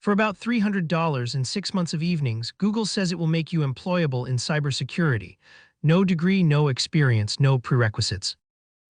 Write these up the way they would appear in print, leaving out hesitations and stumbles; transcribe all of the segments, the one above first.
For about $300 and 6 months of evenings, Google says it will make you employable in cybersecurity. No degree, no experience, no prerequisites.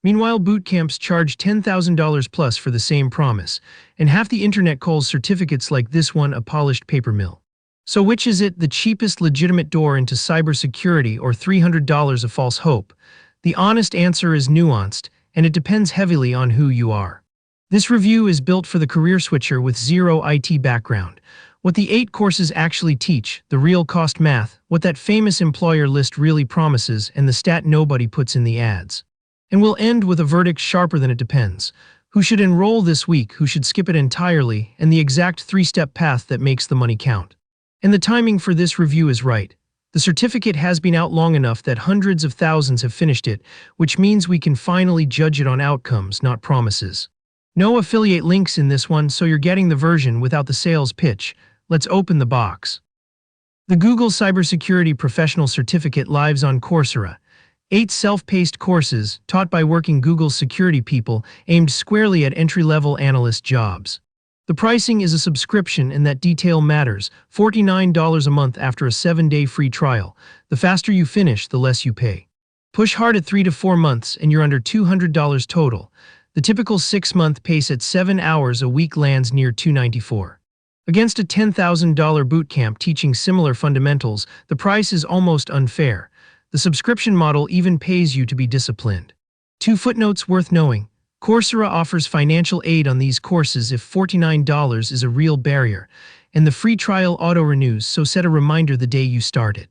Meanwhile, boot camps charge $10,000 plus for the same promise, and half the internet calls certificates like this one a polished paper mill. So which is it, the cheapest legitimate door into cybersecurity or $300 of false hope? The honest answer is nuanced, and it depends heavily on who you are. This review is built for the career switcher with zero IT background. What the 8 courses actually teach, the real cost math, what that famous employer list really promises, and the stat nobody puts in the ads. And we'll end with a verdict sharper than it depends. Who should enroll this week, who should skip it entirely, and the exact 3-step path that makes the money count. And the timing for this review is right. The certificate has been out long enough that hundreds of thousands have finished it, which means we can finally judge it on outcomes, not promises. No affiliate links in this one, so you're getting the version without the sales pitch. Let's open the box. The Google Cybersecurity Professional Certificate lives on Coursera. 8 self-paced courses, taught by working Google security people, aimed squarely at entry-level analyst jobs. The pricing is a subscription, and that detail matters. $49 a month after a 7-day free trial. The faster you finish, the less you pay. Push hard at 3 to 4 months, and you're under $200 total. The typical 6-month pace at 7 hours a week lands near $294. Against a $10,000 bootcamp teaching similar fundamentals, the price is almost unfair. The subscription model even pays you to be disciplined. 2 footnotes worth knowing. Coursera offers financial aid on these courses if $49 is a real barrier, and the free trial auto-renews, so set a reminder the day you start it.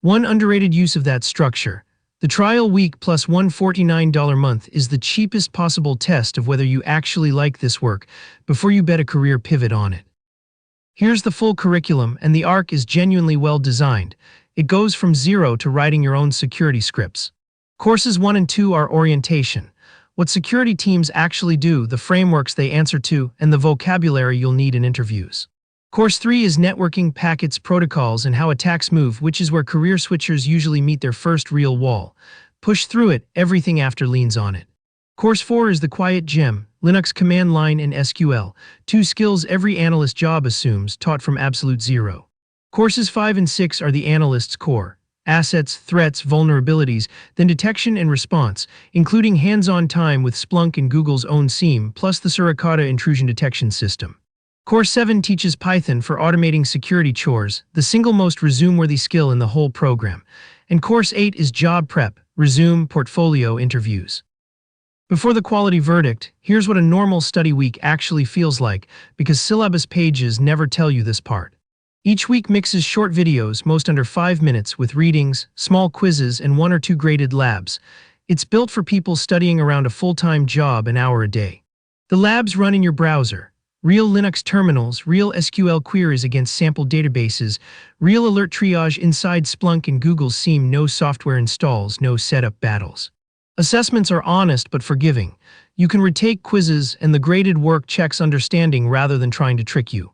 One underrated use of that structure: the trial week plus one $49 month is the cheapest possible test of whether you actually like this work before you bet a career pivot on it. Here's the full curriculum, and the arc is genuinely well designed. It goes from zero to writing your own security scripts. Courses 1 and 2 are orientation, what security teams actually do, the frameworks they answer to, and the vocabulary you'll need in interviews. Course 3 is networking, packets, protocols, and how attacks move, which is where career switchers usually meet their first real wall. Push through it, everything after leans on it. Course 4 is the quiet gem, Linux command line and SQL, 2 skills every analyst job assumes, taught from absolute zero. Courses 5 and 6 are the analyst's core: assets, threats, vulnerabilities, then detection and response, including hands-on time with Splunk and Google's own SIEM, plus the Suricata intrusion detection system. Course 7 teaches Python for automating security chores, the single most resume-worthy skill in the whole program. And Course 8 is job prep, resume, portfolio interviews. Before the quality verdict, here's what a normal study week actually feels like, because syllabus pages never tell you this part. Each week mixes short videos, most under 5 minutes, with readings, small quizzes, and 1 or 2 graded labs. It's built for people studying around a full-time job, an hour a day. The labs run in your browser. Real Linux terminals, real SQL queries against sample databases, real alert triage inside Splunk and Google's SIEM, no software installs, no setup battles. Assessments are honest but forgiving. You can retake quizzes, and the graded work checks understanding rather than trying to trick you.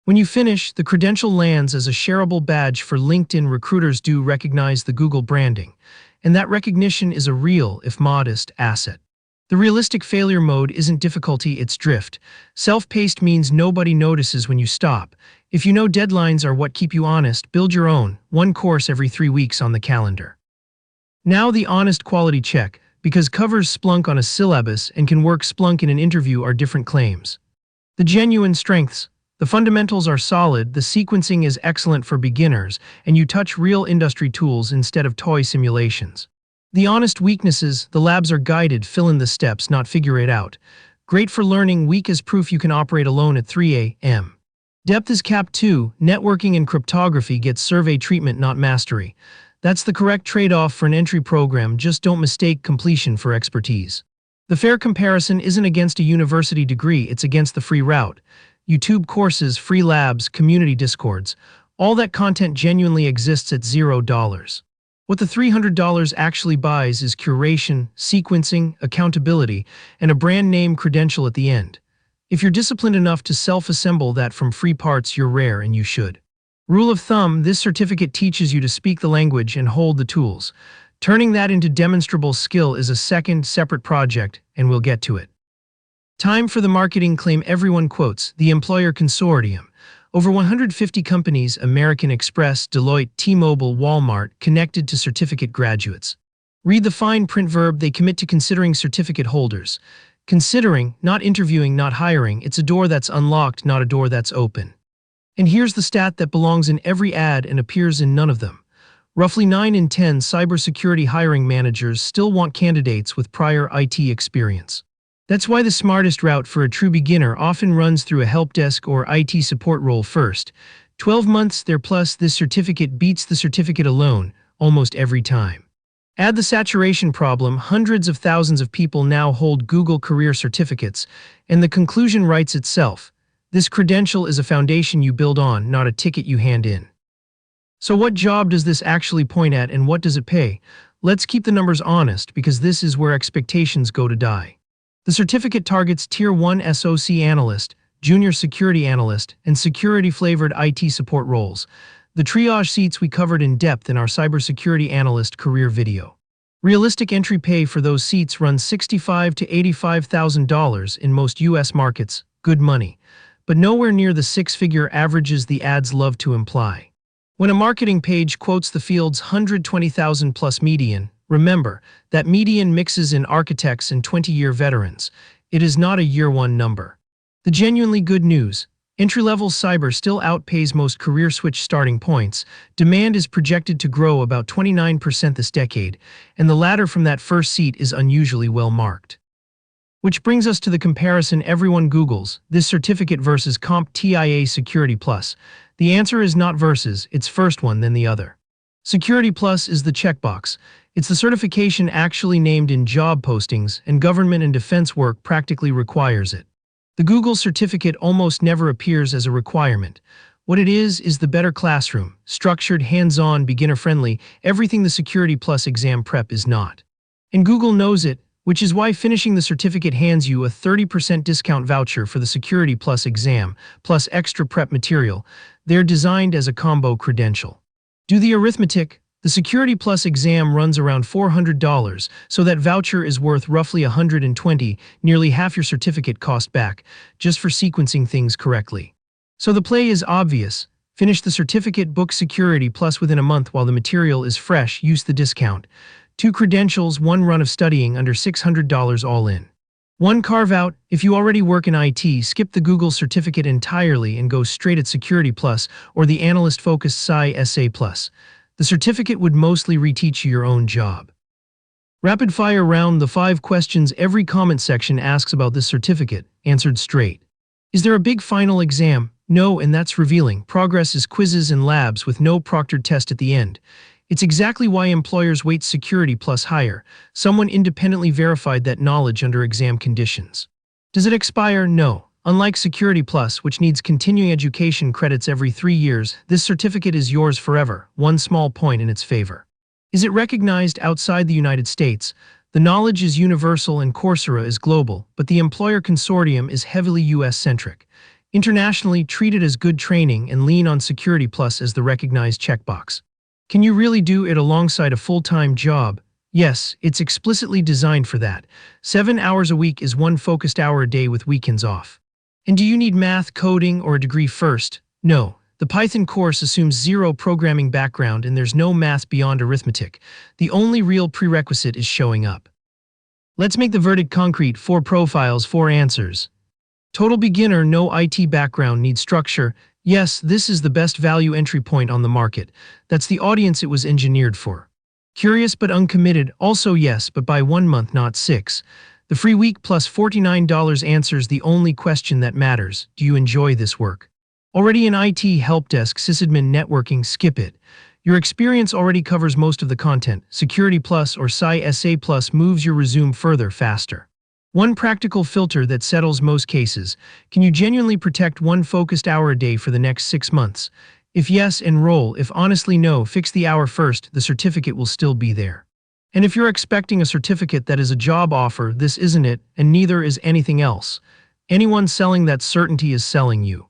When you finish, the credential lands as a shareable badge for LinkedIn. Recruiters do recognize the Google branding, and that recognition is a real, if modest, asset. The realistic failure mode isn't difficulty, it's drift. Self-paced means nobody notices when you stop. If you know deadlines are what keep you honest, build your own, 1 course every 3 weeks on the calendar. Now the honest quality check, because covers Splunk on a syllabus and can work Splunk in an interview, are different claims. The genuine strengths: the fundamentals are solid, the sequencing is excellent for beginners, and you touch real industry tools instead of toy simulations. The honest weaknesses: the labs are guided, fill in the steps, not figure it out. Great for learning, weak as proof you can operate alone at 3 a.m. Depth is capped too. Networking and cryptography gets survey treatment, not mastery. That's the correct trade-off for an entry program, just don't mistake completion for expertise. The fair comparison isn't against a university degree, it's against the free route. YouTube courses, free labs, community discords. All that content genuinely exists at $0. What the $300 actually buys is curation, sequencing, accountability, and a brand name credential at the end. If you're disciplined enough to self-assemble that from free parts, you're rare, and you should. Rule of thumb: this certificate teaches you to speak the language and hold the tools. Turning that into demonstrable skill is a second, separate project, and we'll get to it. Time for the marketing claim everyone quotes: the employer consortium. Over 150 companies, American Express, Deloitte, T-Mobile, Walmart, connected to certificate graduates. Read the fine print verb, they commit to considering certificate holders. Considering, not interviewing, not hiring, it's a door that's unlocked, not a door that's open. And here's the stat that belongs in every ad and appears in none of them. Roughly 9 in 10 cybersecurity hiring managers still want candidates with prior IT experience. That's why the smartest route for a true beginner often runs through a help desk or IT support role first. 12 months there plus this certificate beats the certificate alone, almost every time. Add the saturation problem, hundreds of thousands of people now hold Google career certificates, and the conclusion writes itself. This credential is a foundation you build on, not a ticket you hand in. So what job does this actually point at and what does it pay? Let's keep the numbers honest because this is where expectations go to die. The certificate targets Tier 1 SOC analyst, junior security analyst, and security-flavored IT support roles. The triage seats we covered in depth in our cybersecurity analyst career video. Realistic entry pay for those seats runs $65,000 to $85,000 in most US markets, good money, but nowhere near the six-figure averages the ads love to imply. When a marketing page quotes the field's 120,000 plus median, remember that median mixes in architects and 20-year veterans. It is not a year-one number. The genuinely good news: entry-level cyber still outpays most career switch starting points. Demand is projected to grow about 29% this decade, and the ladder from that first seat is unusually well marked. Which brings us to the comparison everyone Googles, this certificate versus CompTIA Security Plus. The answer is not versus, it's first one then the other. Security Plus is the checkbox. It's the certification actually named in job postings, and government and defense work practically requires it. The Google certificate almost never appears as a requirement. What it is the better classroom, structured, hands-on, beginner-friendly, everything the Security Plus exam prep is not. And Google knows it, which is why finishing the certificate hands you a 30% discount voucher for the Security Plus exam, plus extra prep material. They're designed as a combo credential. Do the arithmetic. The Security Plus exam runs around $400, so that voucher is worth roughly $120, nearly half your certificate cost back, just for sequencing things correctly. So the play is obvious. Finish the certificate, book Security Plus within a month while the material is fresh, use the discount. 2 credentials, 1 run of studying under $600 all in. 1 carve-out: if you already work in IT, skip the Google certificate entirely and go straight at Security Plus or the analyst-focused SA Plus. The certificate would mostly reteach you your own job. Rapid fire round: the 5 questions every comment section asks about this certificate, answered straight. Is there a big final exam? No, and that's revealing. Progress is quizzes and labs with no proctored test at the end. It's exactly why employers weight Security Plus higher. Someone independently verified that knowledge under exam conditions. Does it expire? No. Unlike Security Plus, which needs continuing education credits every 3 years, this certificate is yours forever. One small point in its favor. Is it recognized outside the United States? The knowledge is universal and Coursera is global, but the employer consortium is heavily US-centric. Internationally, treat it as good training and lean on Security Plus as the recognized checkbox. Can you really do it alongside a full-time job? Yes, it's explicitly designed for that. 7 hours a week is 1 focused hour a day with weekends off. And do you need math, coding, or a degree first? No. The Python course assumes 0 programming background and there's no math beyond arithmetic. The only real prerequisite is showing up. Let's make the verdict concrete: 4 profiles, 4 answers. Total beginner, no IT background, needs structure. Yes, this is the best value entry point on the market. That's the audience it was engineered for. Curious but uncommitted, also yes, but by 1 month, not 6. The free week plus $49 answers the only question that matters: do you enjoy this work? Already in IT, helpdesk, sysadmin, networking, skip it. Your experience already covers most of the content. Security Plus or SA Plus moves your resume further, faster. One practical filter that settles most cases: can you genuinely protect 1 focused hour a day for the next 6 months? If yes, enroll. If honestly no, fix the hour first, the certificate will still be there. And if you're expecting a certificate that is a job offer, this isn't it, and neither is anything else. Anyone selling that certainty is selling you.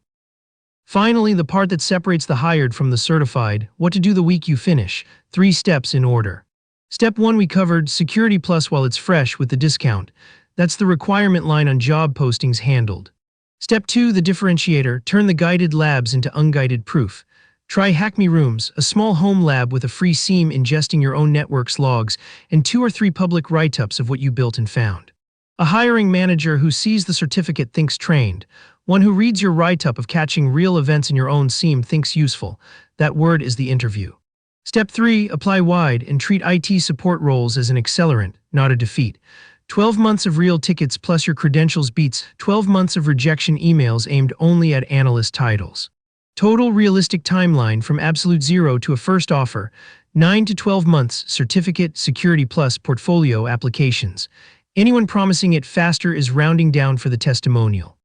Finally, the part that separates the hired from the certified: what to do the week you finish. 3 steps in order. Step 1 we covered: Security Plus while it's fresh with the discount. That's the requirement line on job postings handled. Step 2, the differentiator, turn the guided labs into unguided proof. Try Hack Me Rooms, a small home lab with a free SIEM ingesting your own network's logs and 2 or 3 public write-ups of what you built and found. A hiring manager who sees the certificate thinks trained. One who reads your write-up of catching real events in your own SIEM thinks useful. That word is the interview. Step 3, apply wide and treat IT support roles as an accelerant, not a defeat. 12 months of real tickets plus your credentials beats 12 months of rejection emails aimed only at analyst titles. Total realistic timeline from absolute zero to a first offer, 9 to 12 months, certificate, security plus portfolio applications. Anyone promising it faster is rounding down for the testimonial.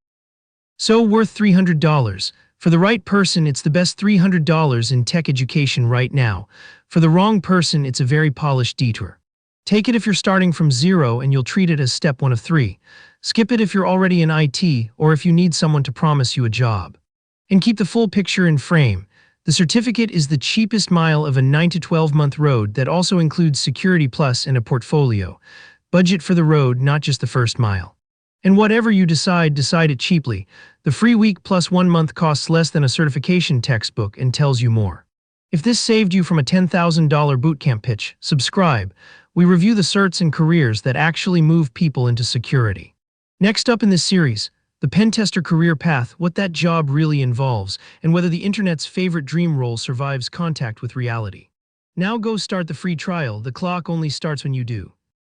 So worth $300. For the right person, it's the best $300 in tech education right now. For the wrong person, it's a very polished detour. Take it if you're starting from zero and you'll treat it as step 1 of 3. Skip it if you're already in IT or if you need someone to promise you a job. And keep the full picture in frame. The certificate is the cheapest mile of a 9 to 12 month road that also includes security plus and a portfolio. Budget for the road, not just the first mile. And whatever you decide it cheaply. The free week plus 1 month costs less than a certification textbook and tells you more. If this saved you from a $10,000 bootcamp pitch, subscribe. We review the certs and careers that actually move people into security. Next up in this series, the pen tester career path, what that job really involves, and whether the internet's favorite dream role survives contact with reality. Now go start the free trial. The clock only starts when you do.